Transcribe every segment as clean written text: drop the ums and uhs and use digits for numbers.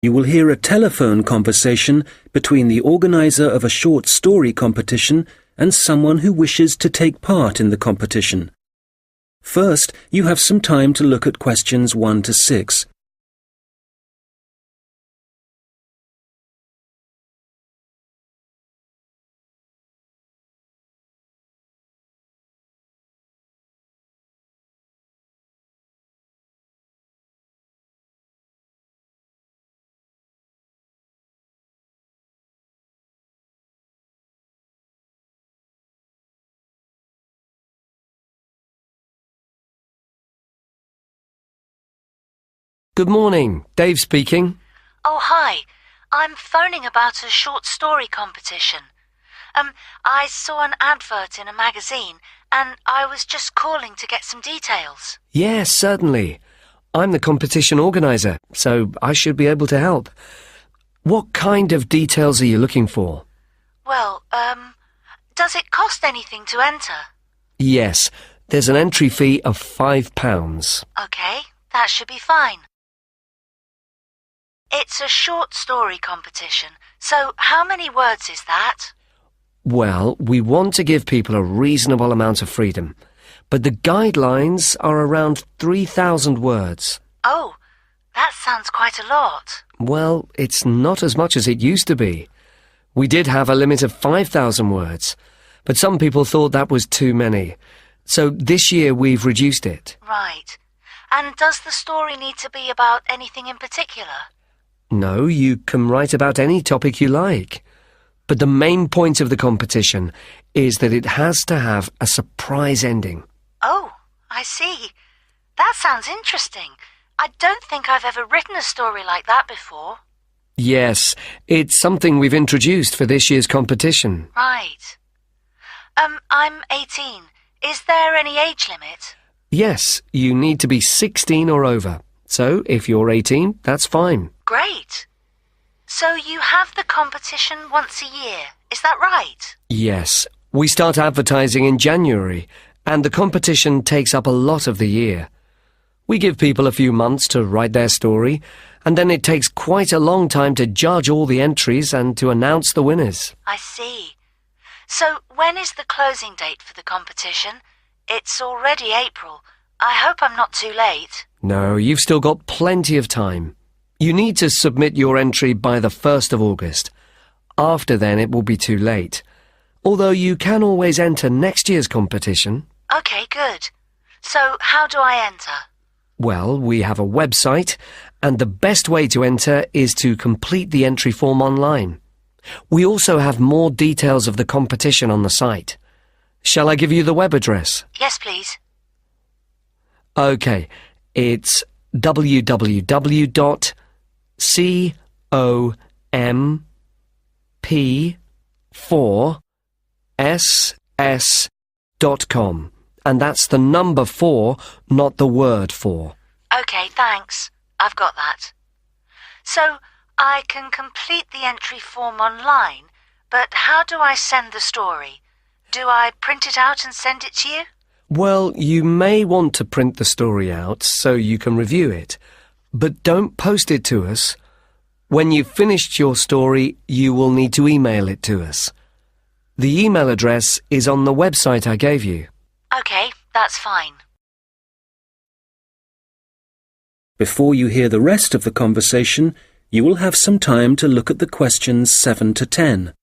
You will hear a telephone conversation between the organizer of a short story competition and someone who wishes to take part in the competition. First, you have some time to look at questions 1 to 6. Good morning, Dave speaking. Oh, hi. I'm phoning about a short story competition. I saw an advert in a magazine and I was just calling to get some details. Yes, certainly. I'm the competition organizer, so I should be able to help. What kind of details are you looking for? Well, does it cost anything to enter? Yes, there's an entry fee of £5. Okay, that should be fine. It's a short story competition, so how many words is that? Well, we want to give people a reasonable amount of freedom, but the guidelines are around 3,000 words. Oh, that sounds quite a lot. Well, it's not as much as it used to be. We did have a limit of 5,000 words, but some people thought that was too many. So this year we've reduced it. Right. And does the story need to be about anything in particular? No, you can write about any topic you like. But the main point of the competition is that it has to have a surprise ending. Oh, I see. That sounds interesting. I don't think I've ever written a story like that before. Yes, it's something we've introduced for this year's competition. Right. I'm 18. Is there any age limit? Yes, you need to be 16 or over. So, if you're 18, that's fine. Great. So you have the competition once a year, is that right? Yes, we start advertising in January, and the competition takes up a lot of the year. We give people a few months to write their story, and then it takes quite a long time to judge all the entries and to announce the winners. I see. So when is the closing date for the competition? It's already April. I hope I'm not too late. No, you've still got plenty of time. You need to submit your entry by the 1st of August. After then, it will be too late. Although you can always enter next year's competition. Okay, good. So how do I enter? Well, we have a website, and the best way to enter is to complete the entry form online. We also have more details of the competition on the site. Shall I give you the web address? Yes, please. Okay, it's www.comp4ss.com, and that's the number 4, not the word 4. Okay, thanks. I've got that. So I can complete the entry form online, but how do I send the story? Do I print it out and send it to you? Well, you may want to print the story out so you can review it, but don't post it to us. When you've finished your story, you will need to email it to us. The email address is on the website I gave you. Okay, that's fine. Before you hear the rest of the conversation, you will have some time to look at the questions 7 to 10.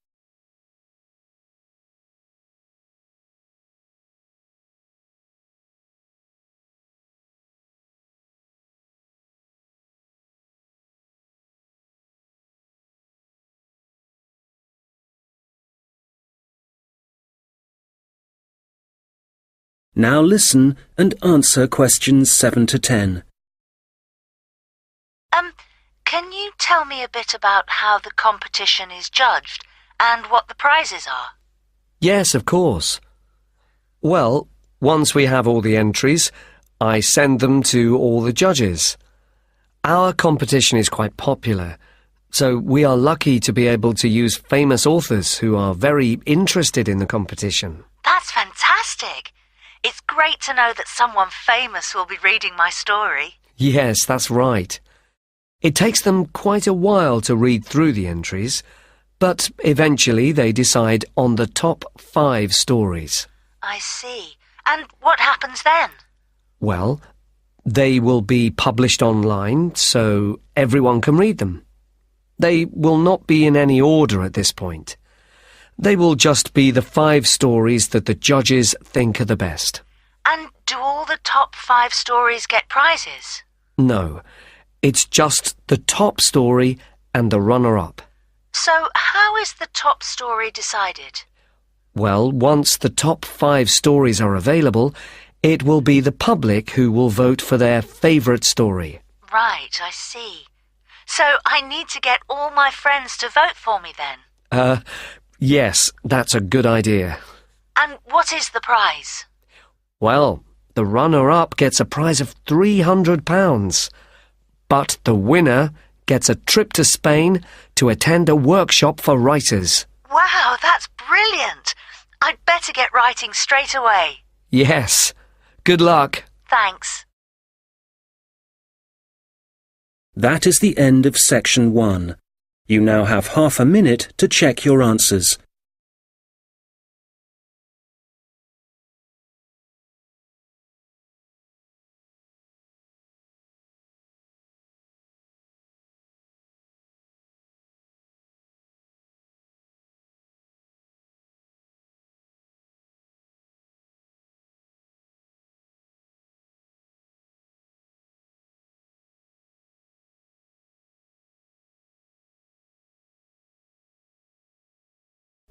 Now listen and answer questions 7 to 10. Can you tell me a bit about how the competition is judged and what the prizes are? Yes, of course. Well, once we have all the entries, I send them to all the judges. Our competition is quite popular, so we are lucky to be able to use famous authors who are very interested in the competition. That's fantastic! It's great to know that someone famous will be reading my story. Yes, that's right. It takes them quite a while to read through the entries, but eventually they decide on the top 5 stories. I see. And what happens then? Well, they will be published online so everyone can read them. They will not be in any order at this point. They will just be the 5 stories that the judges think are the best. And do all the top 5 stories get prizes? No, it's just the top story and the runner-up. So how is the top story decided? Well, once the top 5 stories are available, it will be the public who will vote for their favourite story. Right, I see. So I need to get all my friends to vote for me then? Yes, that's a good idea. And what is the prize? Well, the runner-up gets a prize of £300, but the winner gets a trip to Spain to attend a workshop for writers. Wow, that's brilliant! I'd better get writing straight away. Yes. Good luck. Thanks. That is the end of section 1. You now have half a minute to check your answers.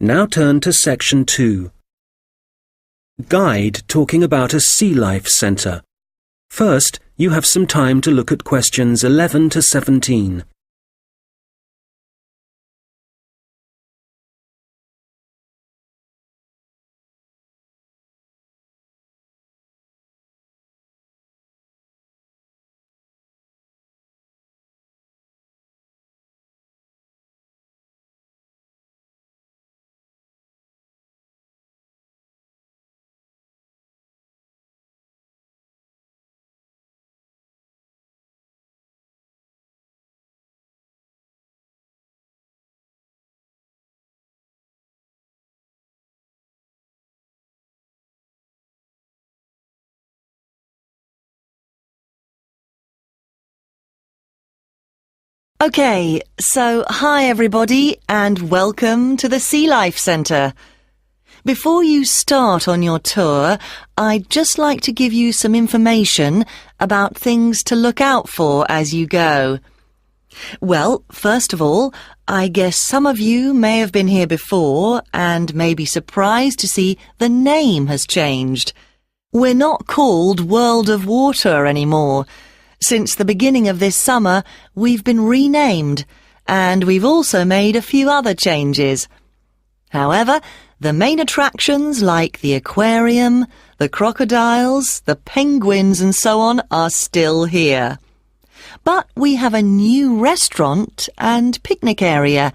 Now turn to section 2. Guide talking about a sea life centre. First, you have some time to look at questions 11 to 17. Okay, so hi everybody and welcome to the Sea Life Centre. Before you start on your tour, I'd just like to give you some information about things to look out for as you go. Well, first of all, I guess some of you may have been here before and may be surprised to see the name has changed. We're not called World of Water anymore. Since the beginning of this summer, we've been renamed, and we've also made a few other changes. However, the main attractions like the aquarium, the crocodiles, the penguins and so on are still here. But we have a new restaurant and picnic area,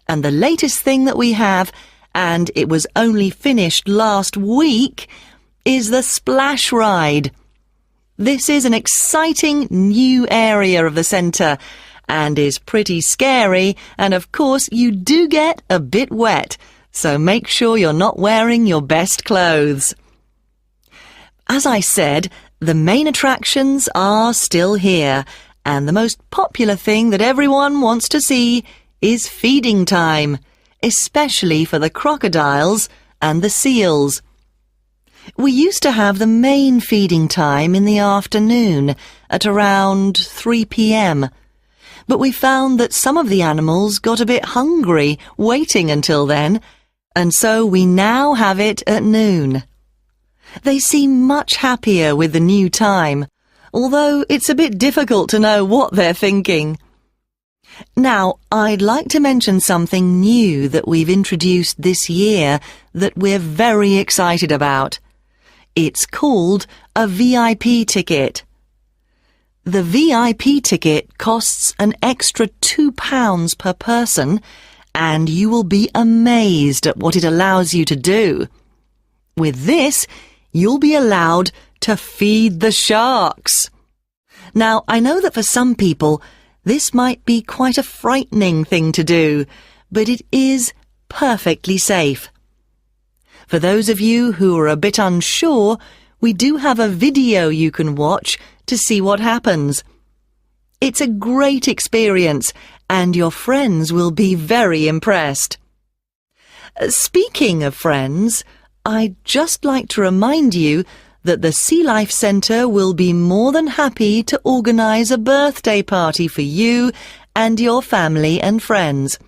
and the latest thing that we have, and it was only finished last week, is the splash ride. This is an exciting new area of the centre and is pretty scary, and of course you do get a bit wet, so make sure you're not wearing your best clothes. As I said, the main attractions are still here, and the most popular thing that everyone wants to see is feeding time, especially for the crocodiles and the seals. We used to have the main feeding time in the afternoon at around 3 p.m. But we found that some of the animals got a bit hungry waiting until then, and so we now have it at noon. They seem much happier with the new time, although it's a bit difficult to know what they're thinking. Now, I'd like to mention something new that we've introduced this year that we're very excited about. It's called a VIP ticket. The VIP ticket costs an extra £2 per person, and you will be amazed at what it allows you to do. With this, you'll be allowed to feed the sharks. Now, I know that for some people, This might be quite a frightening thing to do, but it is perfectly safe. For those of you who are a bit unsure, we do have a video you can watch to see what happens. It's a great experience, and your friends will be very impressed. Speaking of friends, I'd just like to remind you that the Sea Life Centre will be more than happy to organise a birthday party for you and your family and friends.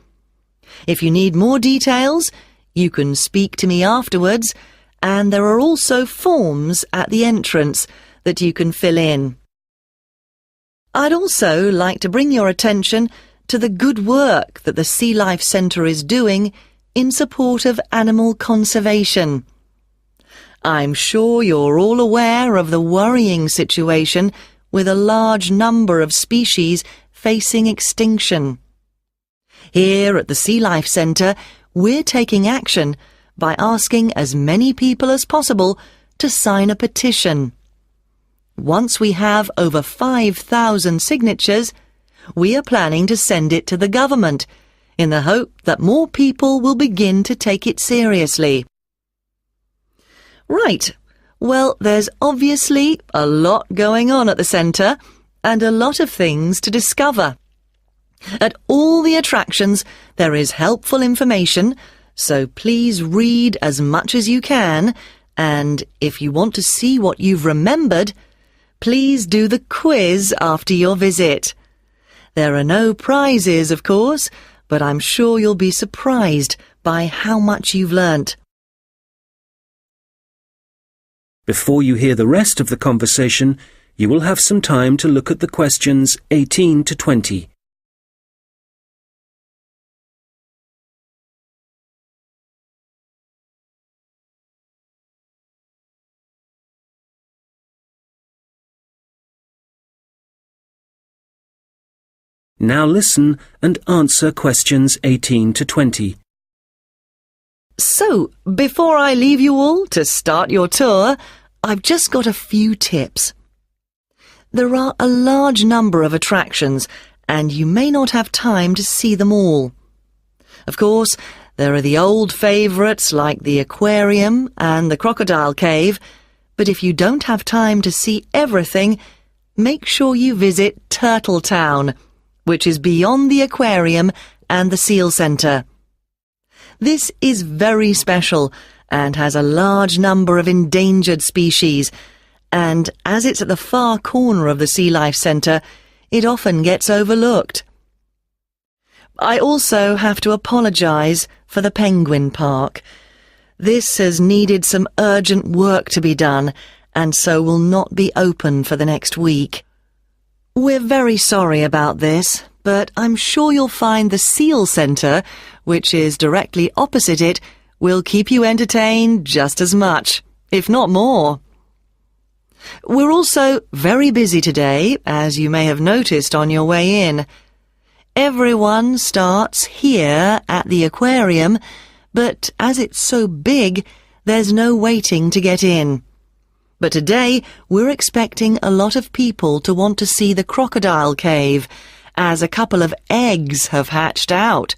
If you need more details, you can speak to me afterwards, and there are also forms at the entrance that you can fill in. I'd also like to bring your attention to the good work that the Sea Life Centre is doing in support of animal conservation. I'm sure you're all aware of the worrying situation with a large number of species facing extinction. Here at the Sea Life Centre, we're taking action by asking as many people as possible to sign a petition. Once we have over 5,000 signatures, we are planning to send it to the government in the hope that more people will begin to take it seriously. Right, well, there's obviously a lot going on at the centre and a lot of things to discover. At all the attractions, there is helpful information, so please read as much as you can, and if you want to see what you've remembered, please do the quiz after your visit. There are no prizes, of course, but I'm sure you'll be surprised by how much you've learnt. Before you hear the rest of the conversation, you will have some time to look at the questions 18 to 20. Now listen and answer questions 18 to 20. So, before I leave you all to start your tour, I've just got a few tips. There are a large number of attractions, and you may not have time to see them all. Of course, there are the old favourites like the aquarium and the crocodile cave, but if you don't have time to see everything, make sure you visit Turtle Town, which is beyond the aquarium and the seal centre. This is very special and has a large number of endangered species, and as it's at the far corner of the Sea Life Centre, it often gets overlooked. I also have to apologise for the Penguin Park. This has needed some urgent work to be done, and so will not be open for the next week. We're very sorry about this, but I'm sure you'll find the Seal Centre, which is directly opposite it, will keep you entertained just as much, if not more. We're also very busy today, as you may have noticed on your way in. Everyone starts here at the aquarium, but as it's so big, there's no waiting to get in. But today, we're expecting a lot of people to want to see the crocodile cave, as a couple of eggs have hatched out.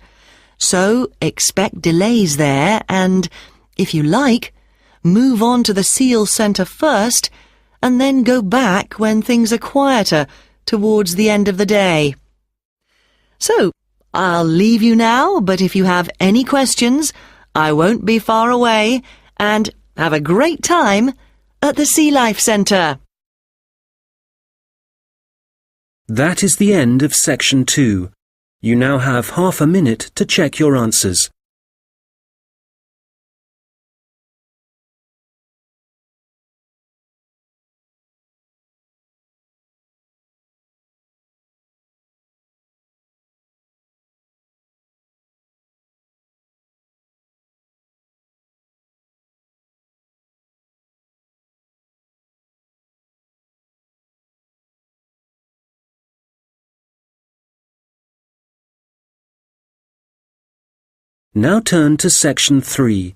So expect delays there and, if you like, move on to the Seal Centre first and then go back when things are quieter towards the end of the day. So, I'll leave you now, but if you have any questions, I won't be far away, and have a great time at the Sea Life Centre. That is the end of section 2. You now have half a minute to check your answers. Now turn to section 3.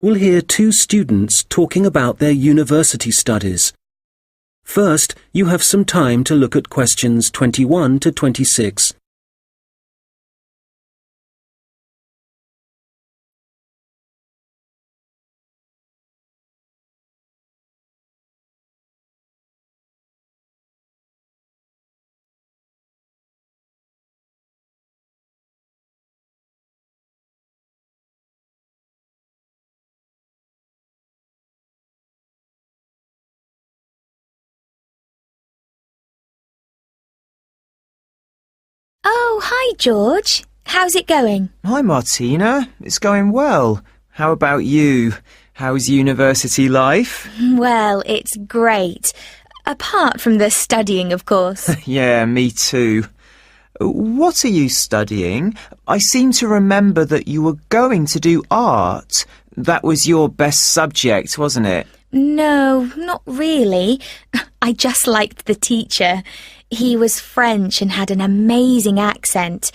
We'll hear two students talking about their university studies. First, you have some time to look at questions 21 to 26. Oh, hi, George. How's it going? Hi, Martina. It's going well. How about you? How's university life? Well, it's great. Apart from the studying, of course. Yeah, me too. What are you studying? I seem to remember that you were going to do art. That was your best subject, wasn't it? No, not really. I just liked the teacher. He was French and had an amazing accent.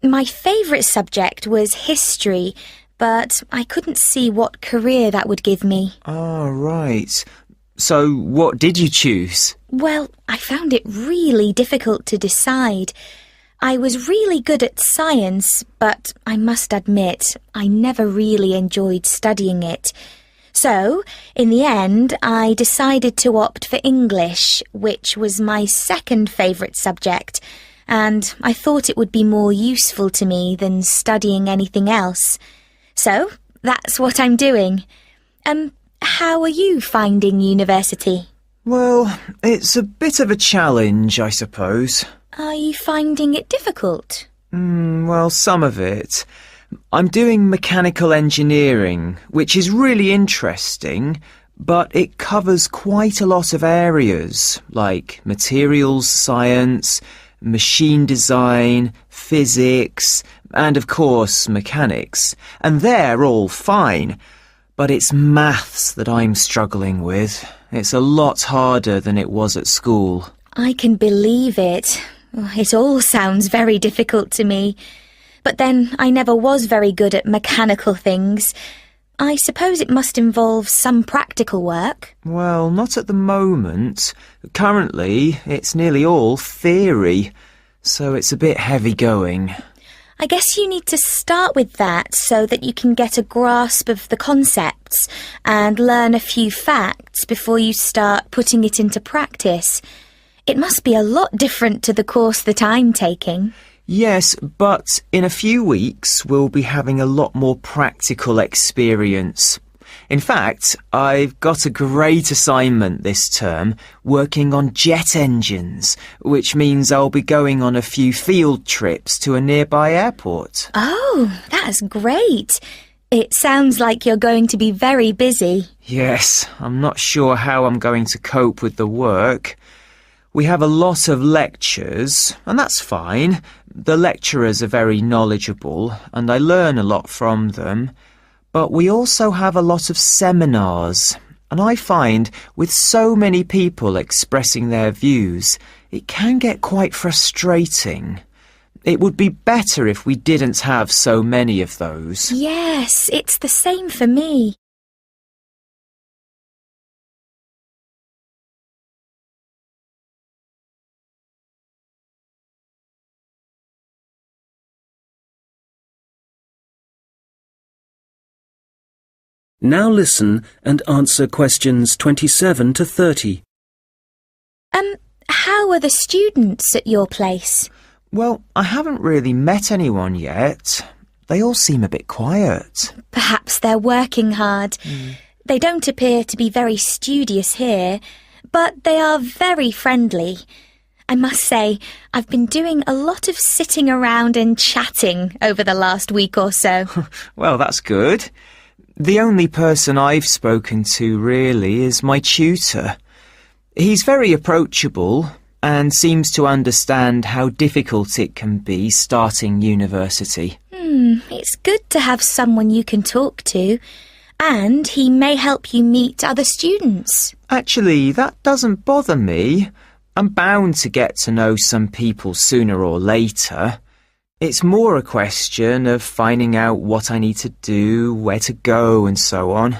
My favourite subject was history, but I couldn't see what career that would give me. Oh, right. So what did you choose? Well, I found it really difficult to decide. I was really good at science, but I must admit, I never really enjoyed studying it. So, in the end, I decided to opt for English, which was my second favourite subject, and I thought it would be more useful to me than studying anything else. So, that's what I'm doing. How are you finding university? Well, it's a bit of a challenge, I suppose. Are you finding it difficult? Well, some of it. I'm doing mechanical engineering, which is really interesting, but it covers quite a lot of areas, like materials science, machine design, physics, and of course mechanics. And they're all fine, but it's maths that I'm struggling with. It's a lot harder than it was at school. I can believe it. It all sounds very difficult to me. But then I never was very good at mechanical things. I suppose it must involve some practical work. Well, not at the moment. Currently, it's nearly all theory, so it's a bit heavy going. I guess you need to start with that so that you can get a grasp of the concepts and learn a few facts before you start putting it into practice. It must be a lot different to the course that I'm taking. Yes, but in a few weeks we'll be having a lot more practical experience. In fact, I've got a great assignment this term working on jet engines, which means I'll be going on a few field trips to a nearby airport. Oh, that's great. It sounds like you're going to be very busy. Yes, I'm not sure how I'm going to cope with the work. We have a lot of lectures, and that's fine. The lecturers are very knowledgeable, and I learn a lot from them. But we also have a lot of seminars, and I find with so many people expressing their views, it can get quite frustrating. It would be better if we didn't have so many of those. Yes, it's the same for me. Now listen and answer questions 27 to 30. How are the students at your place? Well, I haven't really met anyone yet. They all seem a bit quiet. Perhaps they're working hard. They don't appear to be very studious here, but they are very friendly. I must say, I've been doing a lot of sitting around and chatting over the last week or so. Well, that's good. The only person I've spoken to, really, is my tutor. He's very approachable and seems to understand how difficult it can be starting university. It's good to have someone you can talk to, and he may help you meet other students. Actually, that doesn't bother me. I'm bound to get to know some people sooner or later. It's more a question of finding out what I need to do, where to go, and so on.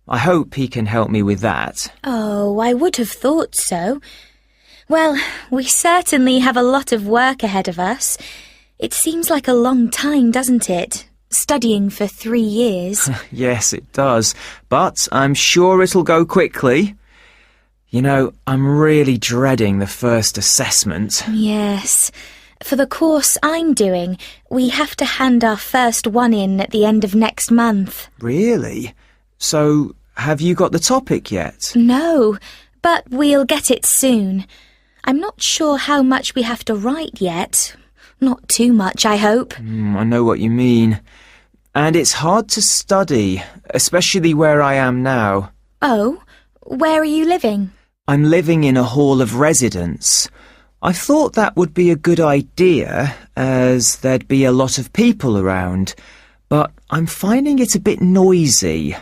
I hope he can help me with that. Oh, I would have thought so. Well, we certainly have a lot of work ahead of us. It seems like a long time, doesn't it? Studying for 3 years. Yes, it does. But I'm sure it'll go quickly. You know, I'm really dreading the first assessment. Yes. For the course I'm doing, we have to hand our first one in at the end of next month. Really? So, have you got the topic yet? No, but we'll get it soon. I'm not sure how much we have to write yet. Not too much, I hope. I know what you mean. And it's hard to study, especially where I am now. Oh, where are you living? I'm living in a hall of residence. I thought that would be a good idea, as there'd be a lot of people around, but I'm finding it a bit noisy.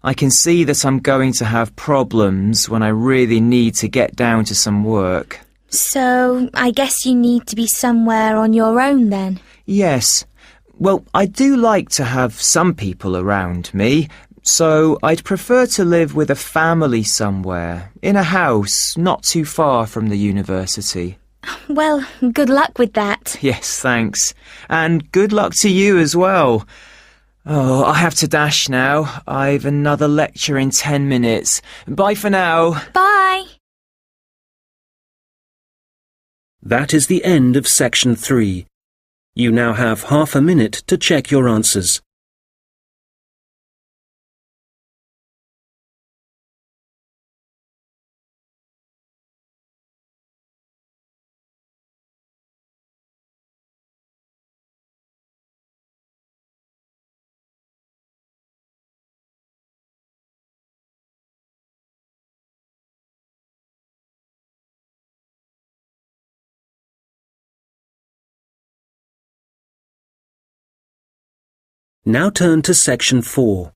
I can see that I'm going to have problems when I really need to get down to some work. So, I guess you need to be somewhere on your own then? Yes. Well, I do like to have some people around me, so I'd prefer to live with a family somewhere, in a house not too far from the university. Well, good luck with that. Yes, thanks. And good luck to you as well. Oh, I have to dash now. I've another lecture in 10 minutes. Bye for now. Bye. That is the end of section 3. You now have half a minute to check your answers. Now turn to section 4.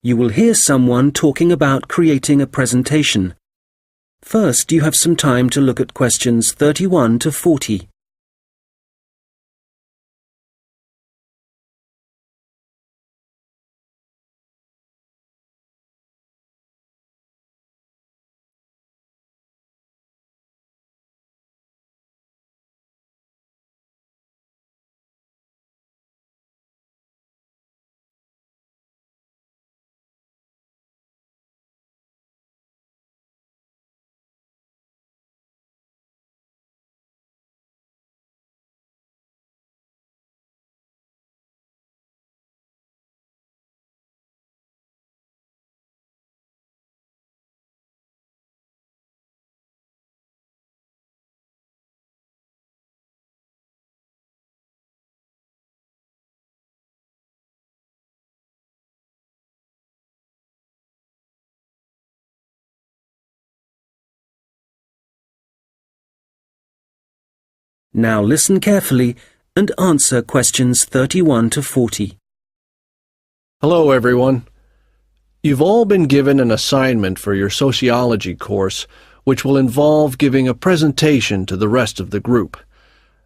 You will hear someone talking about creating a presentation. First, you have some time to look at questions 31 to 40. Now listen carefully and answer questions 31 to 40. Hello, everyone. You've all been given an assignment for your sociology course, which will involve giving a presentation to the rest of the group.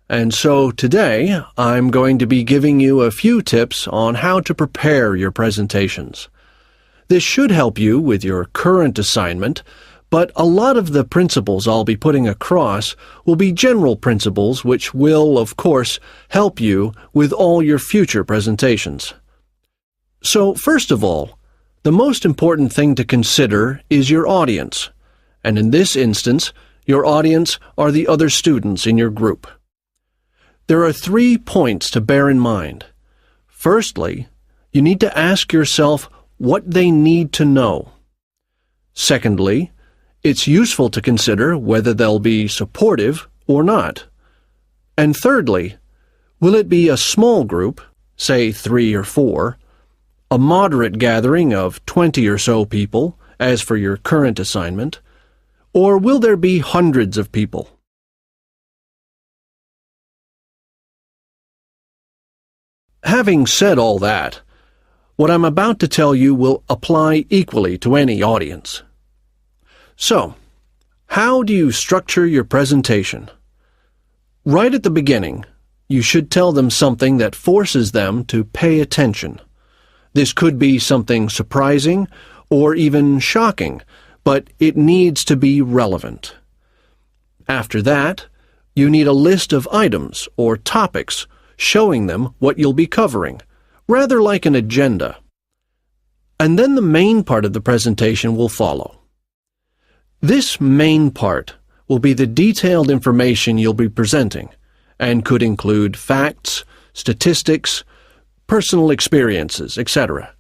And so today, I'm going to be giving you a few tips on how to prepare your presentations. This should help you with your current assignment, but a lot of the principles I'll be putting across will be general principles which will, of course, help you with all your future presentations. So, first of all, the most important thing to consider is your audience, and in this instance, your audience are the other students in your group. There are 3 points to bear in mind. Firstly, you need to ask yourself what they need to know. Secondly, it's useful to consider whether they'll be supportive or not. And thirdly, will it be a small group, say 3 or 4, a moderate gathering of 20 or so people, as for your current assignment, or will there be hundreds of people? Having said all that, what I'm about to tell you will apply equally to any audience. So, how do you structure your presentation? Right at the beginning, you should tell them something that forces them to pay attention. This could be something surprising or even shocking, but it needs to be relevant. After that, you need a list of items or topics showing them what you'll be covering, rather like an agenda. And then the main part of the presentation will follow. This main part will be the detailed information you'll be presenting, and could include facts, statistics, personal experiences, etc.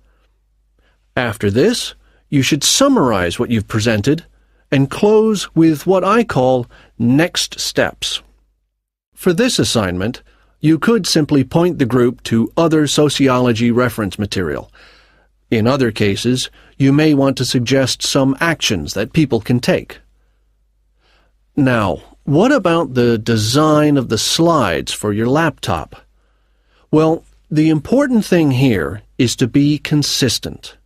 After this, you should summarize what you've presented and close with what I call next steps. For this assignment, you could simply point the group to other sociology reference material. In other cases, you may want to suggest some actions that people can take. Now, what about the design of the slides for your laptop? Well, the important thing here is to be consistent.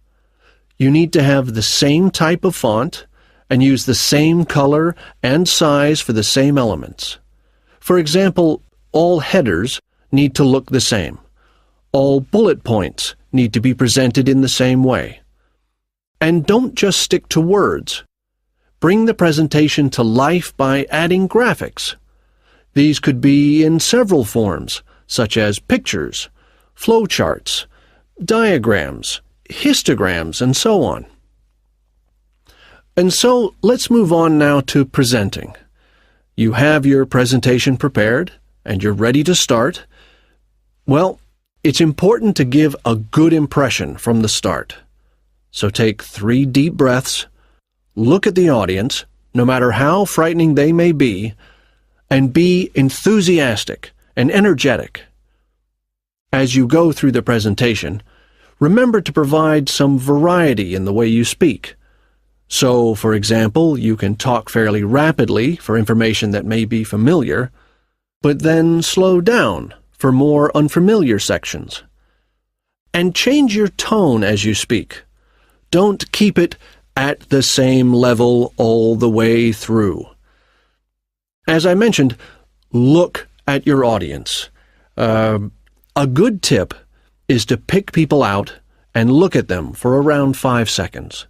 You need to have the same type of font and use the same color and size for the same elements. For example, all headers need to look the same. All bullet points need to be presented in the same way. And don't just stick to words. Bring the presentation to life by adding graphics. These could be in several forms, such as pictures, flowcharts, diagrams, histograms, and so on. And so let's move on now to presenting. You have your presentation prepared, and you're ready to start. Well, it's important to give a good impression from the start. So take 3 deep breaths, look at the audience, no matter how frightening they may be, and be enthusiastic and energetic. As you go through the presentation, remember to provide some variety in the way you speak. So, for example, you can talk fairly rapidly for information that may be familiar, but then slow down for more unfamiliar sections. And change your tone as you speak. Don't keep it at the same level all the way through. As I mentioned, look at your audience. A good tip is to pick people out and look at them for around 5 seconds.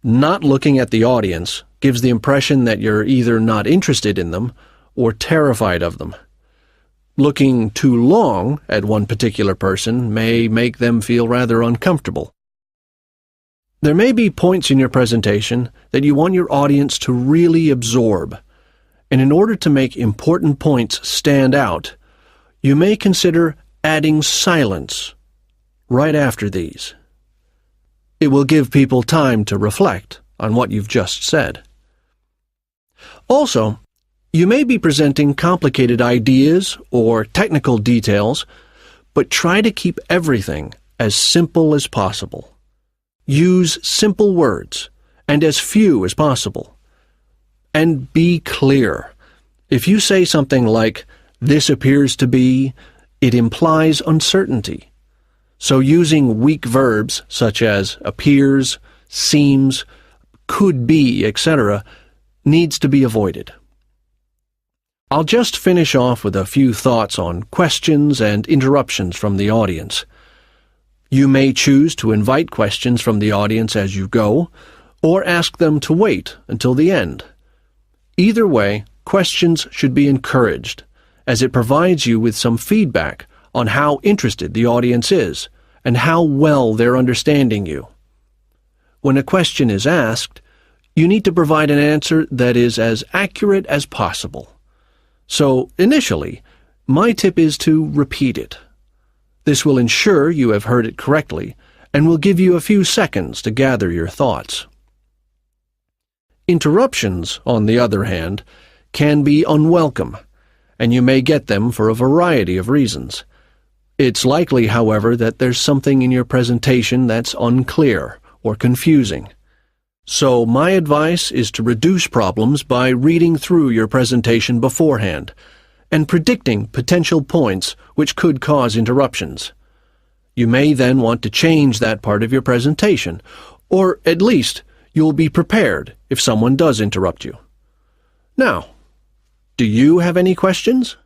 Not looking at the audience gives the impression that you're either not interested in them or terrified of them. Looking too long at one particular person may make them feel rather uncomfortable. There may be points in your presentation that you want your audience to really absorb, and in order to make important points stand out, you may consider adding silence right after these. It will give people time to reflect on what you've just said. Also, you may be presenting complicated ideas or technical details, but try to keep everything as simple as possible. Use simple words and as few as possible. And be clear. If you say something like, "This appears to be," it implies uncertainty. So using weak verbs such as appears, seems, could be, etc., needs to be avoided. I'll just finish off with a few thoughts on questions and interruptions from the audience. You may choose to invite questions from the audience as you go, or ask them to wait until the end. Either way, questions should be encouraged, as it provides you with some feedback on how interested the audience is and how well they're understanding you. When a question is asked, you need to provide an answer that is as accurate as possible. So, initially, my tip is to repeat it. This will ensure you have heard it correctly and will give you a few seconds to gather your thoughts. Interruptions, on the other hand, can be unwelcome, and you may get them for a variety of reasons. It's likely, however, that there's something in your presentation that's unclear or confusing. So my advice is to reduce problems by reading through your presentation beforehand and predicting potential points which could cause interruptions. You may then want to change that part of your presentation, or at least you'll be prepared if someone does interrupt you. Now, do you have any questions?